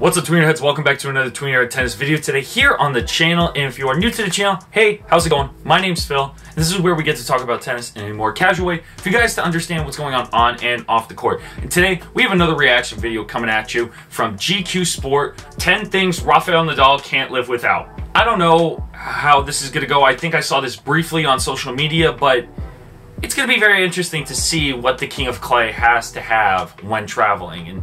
What's up, Tweener heads? Welcome back to another Tweener tennis video today here on the channel. And if you are new to the channel, hey, how's it going? My name's Phil. And this is where we get to talk about tennis in a more casual way for you guys to understand what's going on and off the court. And today we have another reaction video coming at you from GQ Sport. 10 things Rafael Nadal can't live without. I don't know how this is gonna go. I think I saw this briefly on social media, but it's gonna be very interesting to see what the King of Clay has to have when traveling. And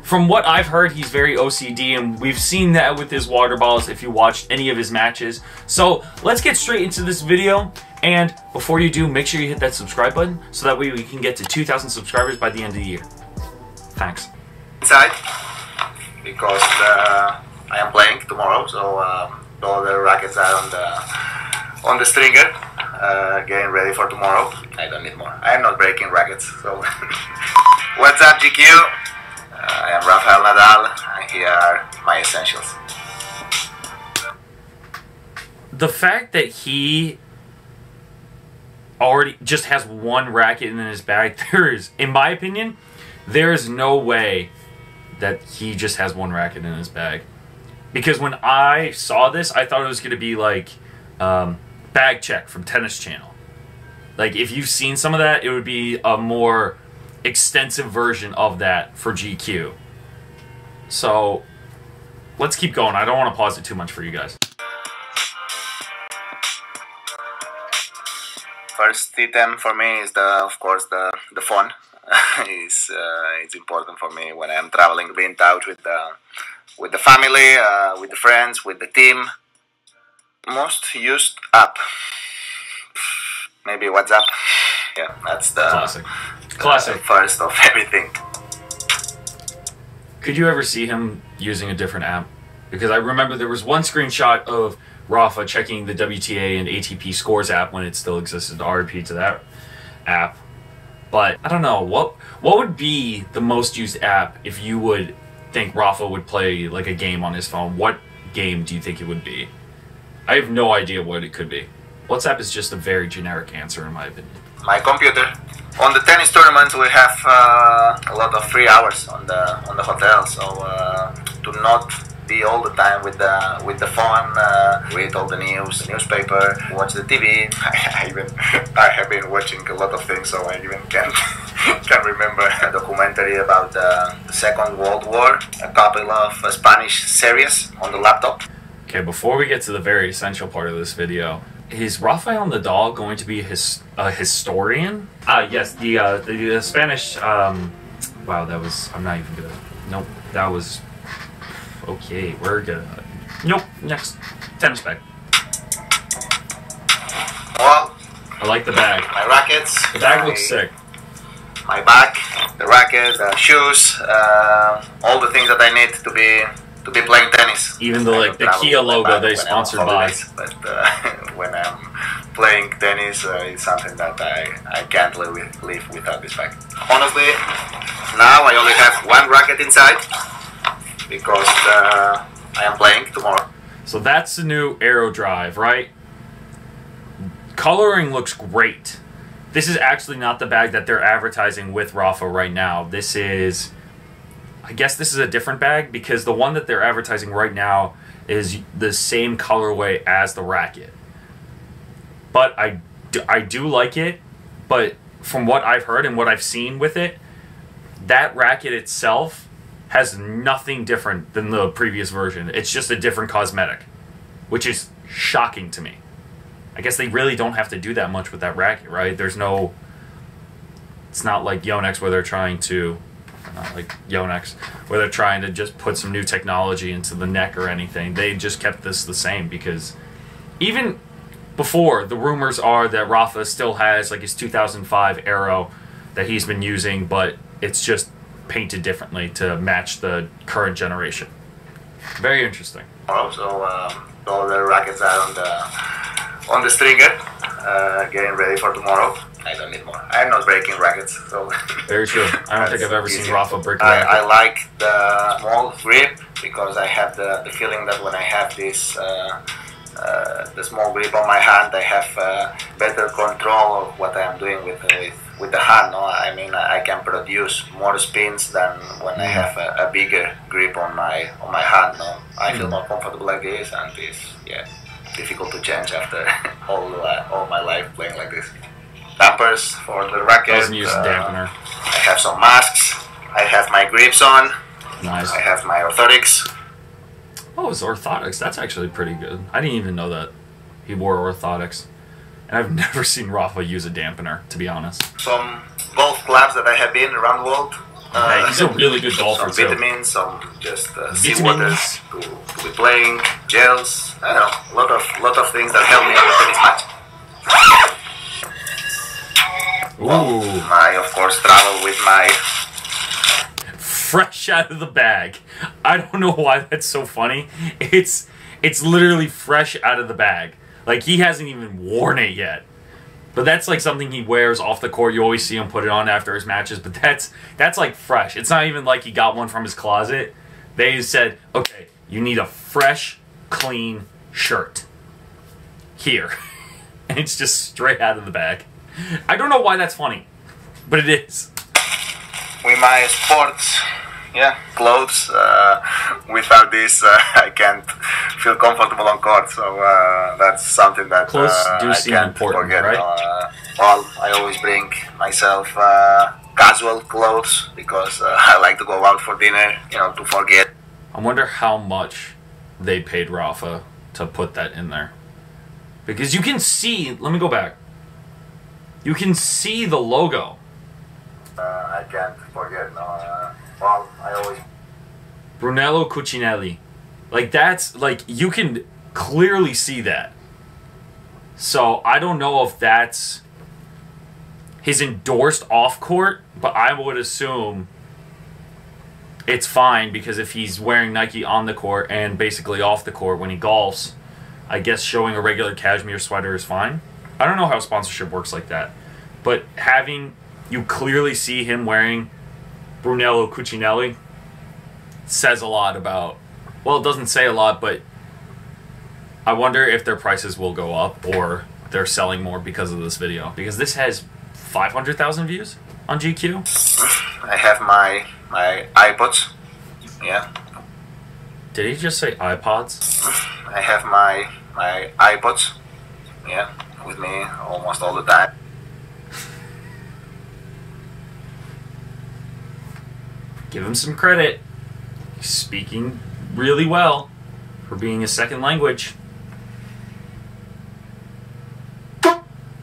from what I've heard, he's very OCD, and we've seen that with his water bottles if you watched any of his matches. So let's get straight into this video. And before you do, make sure you hit that subscribe button so that way we can get to 2,000 subscribers by the end of the year. Thanks. Inside, because I am playing tomorrow, so all the rackets are on the stringer, getting ready for tomorrow. I don't need more. I am not breaking rackets. So what's up, GQ? I am Rafael Nadal, and here are my essentials. The fact that he already just has one racket in his bag, in my opinion, there is no way that he just has one racket in his bag. Because when I saw this, I thought it was going to be like Bag Check from Tennis Channel. Like, if you've seen some of that, it would be a more extensive version of that for GQ. So let's keep going. I don't want to pause it too much for you guys. First item for me is of course the phone. It's important for me when I'm traveling, being out with the family, with the friends, with the team. Most used app, maybe WhatsApp. Yeah, that's the Classic. First of everything. Could you ever see him using a different app? Because I remember there was one screenshot of Rafa checking the WTA and ATP scores app when it still existed, RP to that app. But I don't know, what would be the most used app if you would think Rafa would play like a game on his phone? What game do you think it would be? I have no idea what it could be. WhatsApp is just a very generic answer in my opinion. My computer. On the tennis tournaments, we have a lot of free hours on the hotel, so to not be all the time with the phone, read all the news, the newspaper, watch the TV. I have been watching a lot of things, so I even can remember a documentary about the Second World War, a couple of Spanish series on the laptop. Okay, before we get to the very essential part of this video, is Rafael Nadal going to be a historian? Yes, the Spanish, wow, that was, I'm not even gonna, nope, that was, okay, we're gonna, nope, next, tennis bag. Well, I like the bag. My rackets. The bag looks sick. My bag, the racket, the shoes, all the things that I need to be playing tennis. Even the Kia logo they sponsored by. But when I'm playing tennis, it's something that I can't live without this bag. Honestly, now I only have one racket inside because I am playing tomorrow. So that's the new Aero Drive, right? Coloring looks great. This is actually not the bag that they're advertising with Rafa right now. This is, I guess this is a different bag because the one that they're advertising right now is the same colorway as the racket. But I do like it, but from what I've heard and what I've seen with it, that racket itself has nothing different than the previous version. It's just a different cosmetic, which is shocking to me. I guess they really don't have to do that much with that racket, right? There's no, it's not like Yonex where they're trying to, not like Yonex, where they're trying to just put some new technology into the neck or anything. They just kept this the same because even before, the rumors are that Rafa still has like his 2005 Aero that he's been using, but it's just painted differently to match the current generation. Very interesting. Also, all the rackets are on the stringer, getting ready for tomorrow. I don't need more. I'm not breaking rackets, so. Very true. I don't think I've ever seen Rafa break a racket. I like the small grip because I have the feeling that when I have this the small grip on my hand, I have better control of what I am doing with with the hand. No, I mean I can produce more spins than when I have a bigger grip on my hand. No, I feel more comfortable like this, and it's difficult to change after all my life playing like this. Dampers for the racket. Doesn't use a dampener. I have some masks. I have my grips on. Nice. I have my orthotics. Oh, his orthotics. That's actually pretty good. I didn't even know that he wore orthotics. And I've never seen Rafa use a dampener, to be honest. Some golf clubs that I have been around the world. He's a really good golfer, some too. Vitamins, some just seawaters to be playing, gels. I don't know, a lot of things that help me on the tennis match. Ooh. I, of course, travel with my... Fresh out of the bag. I don't know why that's so funny. It's literally fresh out of the bag. Like, he hasn't even worn it yet. But that's like something he wears off the court. You always see him put it on after his matches. But that's like fresh. It's not even like he got one from his closet. They said, okay, you need a fresh, clean shirt. Here. And it's just straight out of the bag. I don't know why that's funny. But it is. With my sports clothes, without this I can't feel comfortable on court, so that's something that clothes do I seem can't important, forget. Right? Well, I always bring myself casual clothes because I like to go out for dinner, to forget. I wonder how much they paid Rafa to put that in there. Because you can see, let me go back. You can see the logo. I can't forget. Well, I always... Brunello Cucinelli. Like, that's, like, you can clearly see that. So, I don't know if that's his endorsed off-court, but I would assume it's fine, because if he's wearing Nike on the court and basically off the court when he golfs, I guess showing a regular cashmere sweater is fine. I don't know how sponsorship works like that. But having... You clearly see him wearing Brunello Cucinelli says a lot about... Well, it doesn't say a lot, but I wonder if their prices will go up or they're selling more because of this video. Because this has 500,000 views on GQ. I have my iPods. Yeah. Did he just say iPods? I have my iPods. Yeah, with me almost all the time. Give him some credit. He's speaking really well for being a second language.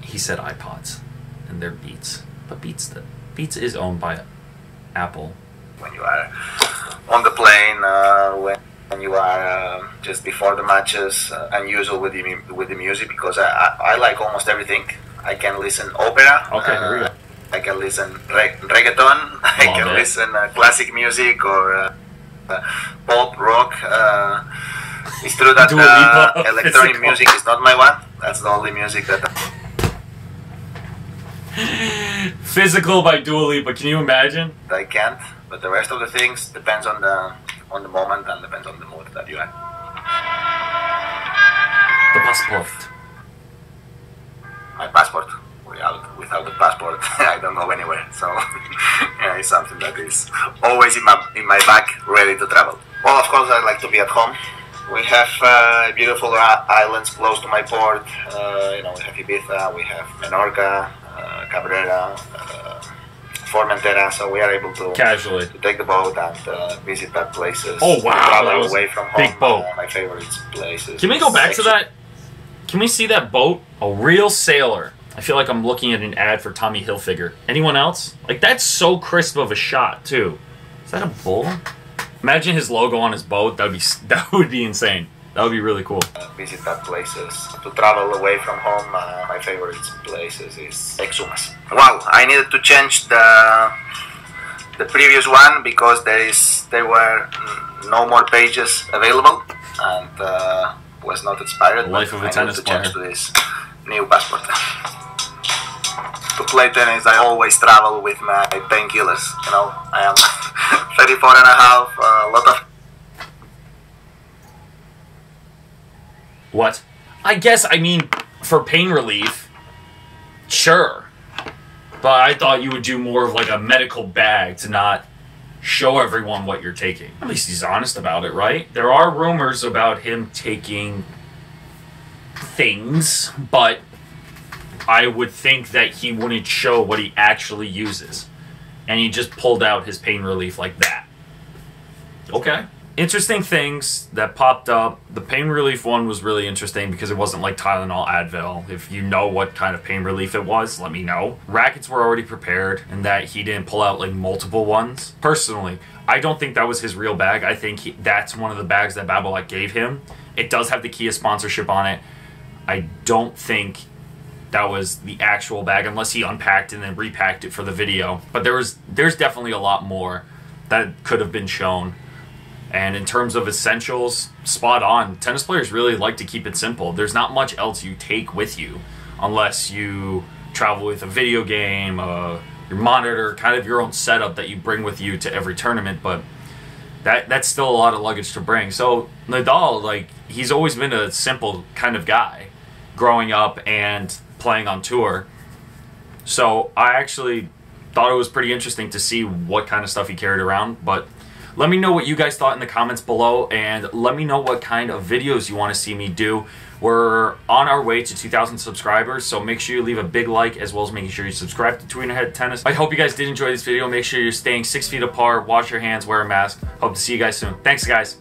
He said iPods, and they're Beats. But Beats is owned by Apple. When you are on the plane, when you are just before the matches, unusual with the music, because I like almost everything. I can listen opera. Okay, here we go. I can listen reggaeton, I can listen classic music or pop, rock. It's true that electronic music is not my one. That's the only music that... Physical by Dua Lipa, can you imagine? I can't, but the rest of the things depends on the moment and depends on the mood that you are. The passport. My passport. Without the passport, I don't go anywhere. So yeah, it's something that is always in my bag, ready to travel. Well, of course, I like to be at home. We have beautiful islands close to my port. We have Ibiza, we have Menorca, Cabrera, Formentera. So we are able to casually to take the boat and visit that places. Oh wow, travel that was away from home. Big boat. My favorite places. Can we go back to that? Can we see that boat? A real sailor. I feel like I'm looking at an ad for Tommy Hilfiger. Anyone else? Like, that's so crisp of a shot, too. Is that a bull? Imagine his logo on his boat. That would be insane. That would be really cool. Visit that places. To travel away from home, my favorite places is Exumas. Wow, I needed to change the previous one because there were no more pages available and was not expired. The life of a tennis player. To this new passport. To play tennis, I always travel with my painkillers. I am 34 and a half, a lot of... What? I guess, for pain relief, sure. But I thought you would do more of like a medical bag to not show everyone what you're taking. At least he's honest about it, right? There are rumors about him taking things, but I would think that he wouldn't show what he actually uses. And he just pulled out his pain relief like that. Okay. Interesting things that popped up. The pain relief one was really interesting because it wasn't like Tylenol, Advil. If you know what kind of pain relief it was, let me know. Rackets were already prepared and that he didn't pull out like multiple ones. Personally, I don't think that was his real bag. I think that's one of the bags that Babolat gave him. It does have the Kia sponsorship on it. I don't think that was the actual bag unless he unpacked and then repacked it for the video. But there's definitely a lot more that could have been shown. And in terms of essentials, spot on. Tennis players really like to keep it simple. There's not much else you take with you unless you travel with a video game, your monitor, kind of your own setup that you bring with you to every tournament. But that's still a lot of luggage to bring. So Nadal, like, he's always been a simple kind of guy growing up and playing on tour. So I actually thought it was pretty interesting to see what kind of stuff he carried around. But let me know what you guys thought in the comments below, and let me know what kind of videos you want to see me do. We're on our way to 2,000 subscribers, so make sure you leave a big like, as well as making sure you subscribe to Tweener Head Tennis. I hope you guys did enjoy this video. Make sure you're staying 6 feet apart, wash your hands, wear a mask. Hope to see you guys soon. Thanks, guys.